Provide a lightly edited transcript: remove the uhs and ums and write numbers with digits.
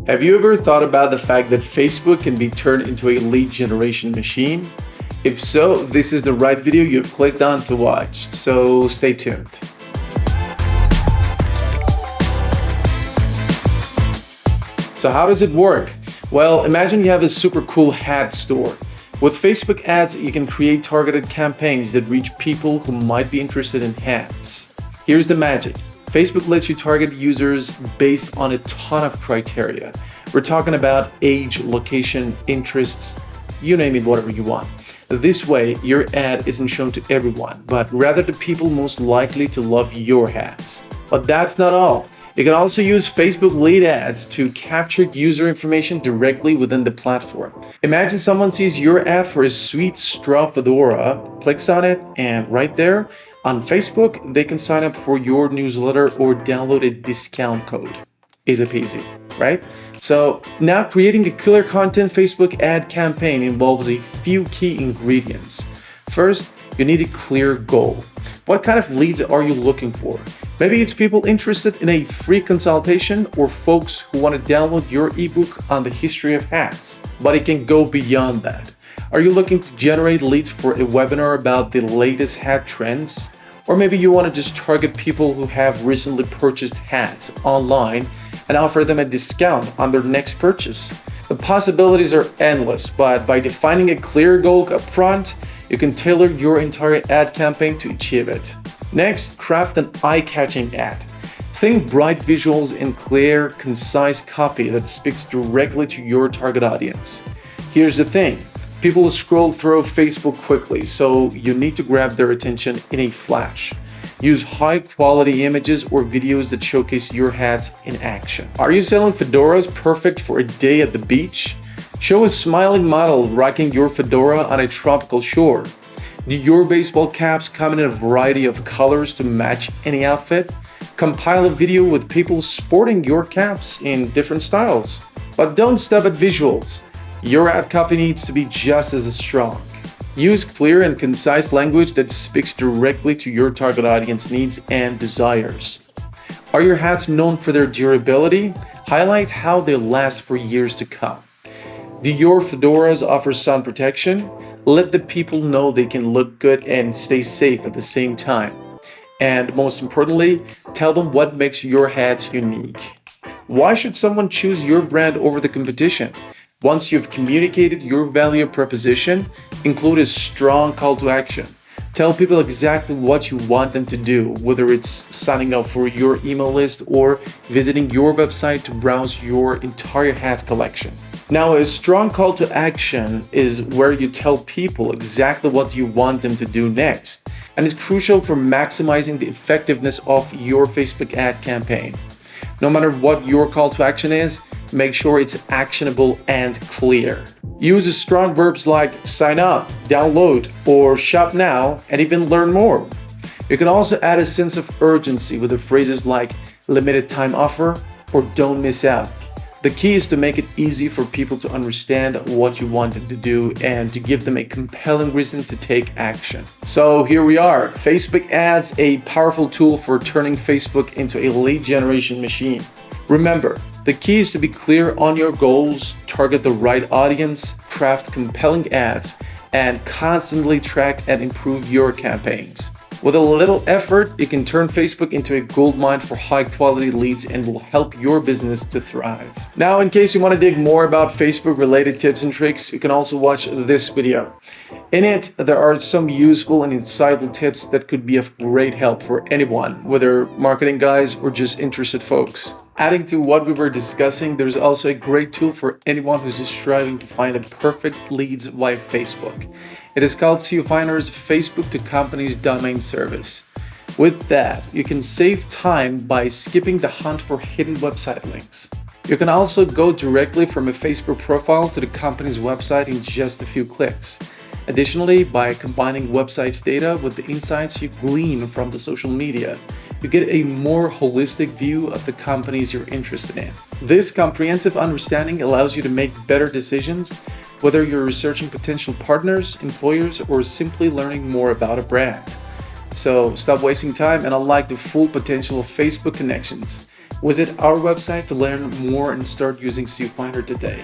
Have you ever thought about the fact that Facebook can be turned into a lead generation machine? If so, this is the right video you've clicked on to watch, so stay tuned. So how does it work? Well, imagine you have a super cool hat store. With Facebook ads, you can create targeted campaigns that reach people who might be interested in hats. Here's the magic. Facebook lets you target users based on a ton of criteria. We're talking about age, location, interests, you name it, whatever you want. This way, your ad isn't shown to everyone, but rather the people most likely to love your hats. But that's not all. You can also use Facebook lead ads to capture user information directly within the platform. Imagine someone sees your ad for a sweet straw fedora, clicks on it, and right there on Facebook, they can sign up for your newsletter or download a discount code. Easy peasy, right? So now creating a killer content Facebook ad campaign involves a few key ingredients. First, you need a clear goal. What kind of leads are you looking for? Maybe it's people interested in a free consultation or folks who want to download your ebook on the history of hats. But it can go beyond that. Are you looking to generate leads for a webinar about the latest hat trends? Or maybe you want to just target people who have recently purchased hats online and offer them a discount on their next purchase. The possibilities are endless, but by defining a clear goal up front, you can tailor your entire ad campaign to achieve it. Next, craft an eye-catching ad. Think bright visuals and clear, concise copy that speaks directly to your target audience. Here's the thing. People scroll through Facebook quickly, so you need to grab their attention in a flash. Use high-quality images or videos that showcase your hats in action. Are you selling fedoras perfect for a day at the beach? Show a smiling model rocking your fedora on a tropical shore. Do your baseball caps come in a variety of colors to match any outfit? Compile a video with people sporting your caps in different styles. But don't stop at visuals. Your ad copy needs to be just as strong. Use clear and concise language that speaks directly to your target audience needs and desires. Are your hats known for their durability? Highlight how they last for years to come. Do your fedoras offer sun protection? Let the people know they can look good and stay safe at the same time. And most importantly, tell them what makes your hats unique. Why should someone choose your brand over the competition? Once you've communicated your value proposition, include a strong call to action. Tell people exactly what you want them to do, whether it's signing up for your email list or visiting your website to browse your entire hat collection. Now, a strong call to action is where you tell people exactly what you want them to do next, and it's crucial for maximizing the effectiveness of your Facebook ad campaign. No matter what your call to action is, make sure it's actionable and clear. Use strong verbs like sign up, download, or shop now, and even learn more. You can also add a sense of urgency with the phrases like limited time offer or don't miss out. The key is to make it easy for people to understand what you want them to do and to give them a compelling reason to take action. So here we are, Facebook ads, a powerful tool for turning Facebook into a lead generation machine. Remember, the key is to be clear on your goals, target the right audience, craft compelling ads, and constantly track and improve your campaigns. With a little effort, you can turn Facebook into a goldmine for high-quality leads and will help your business to thrive. Now, in case you want to dig more about Facebook-related tips and tricks, you can also watch this video. In it, there are some useful and insightful tips that could be of great help for anyone, whether marketing guys or just interested folks. Adding to what we were discussing, there's also a great tool for anyone who's just striving to find the perfect leads via Facebook. It is called SEO Finder's Facebook to Companies domain service. With that, you can save time by skipping the hunt for hidden website links. You can also go directly from a Facebook profile to the company's website in just a few clicks. Additionally, by combining website's data with the insights you glean from the social media, you get a more holistic view of the companies you're interested in. This comprehensive understanding allows you to make better decisions, whether you're researching potential partners, employers, or simply learning more about a brand. So stop wasting time and unlock the full potential of Facebook connections. Visit our website to learn more and start using SEO Finder today.